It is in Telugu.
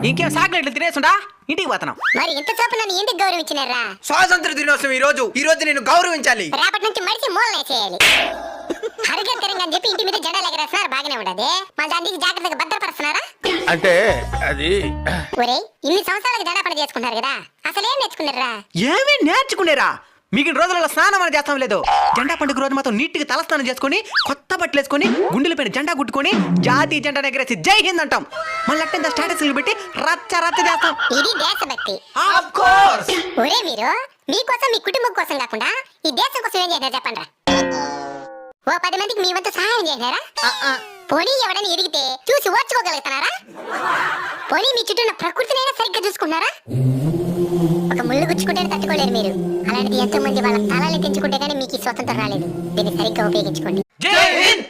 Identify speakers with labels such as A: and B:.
A: ఇంకేం సాగులు తినేసుండా ఇంటికి పోతున్నాం.
B: మరి ఇంత చూపు నన్ను ఎందుకు గౌరవించినారా?
C: స్వాతంత్ర దినోత్సవం ఈ రోజు నేను గౌరవించాలి.
B: రేపటి నుంచి మడిచి మూలనేసేయాలి. హరిగంతరంగా అని చెప్పి ఇంటి మీద జెండాలు ఎగరేస్తున్నారు, బాగానే ఉండదు. మళ్ళీ దానికి జాగ్రత్తగా భద్రపరుస్తున్నారా?
D: అంటే అది
B: ఒరేయ్, ఇన్ని సంవత్సరాలకు జెండా పని చేసుకుంటారు కదా, అసలేం నేర్చుకున్నారా?
A: ఏమీ నేర్చుకునేరా? మిగిలిన రోజులలో స్నానం అని చేస్తాం లేదు. జెండా పండుగ రోజు మాత్రం నీట్గా తలస్నానం చేసుకుని కొత్త బట్టలు వేసుకుని గుండెలపైన జెండా గుట్టుకొని జాతీయ జెండా ఎగరేసి జై హింద్ అంటాం. మళ్ళీ అట్టంత స్టేటస్లు పెట్టి రచ్చ రచ్చ చేస్తాం.
B: ఇది దేశభక్తి.
C: Of course.
B: ఒరే మీరు మీకోసం మీ కుటుంబం కోసం కాకుండా ఈ దేశం కోసం ఏం చేసినారు చెప్పండి. ఓ 10 మందికి మీ వంతు సహాయం చేసినారా? పోనీ ఎవడని ఎదిగితే చూసి ఓర్చుకోగలుగుతున్నారా? పోనీ మీ చుట్టూ ఉన్న ప్రకృతినైనా సరిగ్గా చూసుకున్నారా? ఒక ముళ్ళు గుచ్చుకుంటే తట్టుకోలేరు మీరు. అలాంటిది ఎంతో మంది వాళ్ళ తలాన్ని తెంచుకుంటే కానీ మీకు ఈ స్వతంత్రం రాలేదు. దీన్ని సరిగ్గా ఉపయోగించుకోండి.
C: జై హింద్.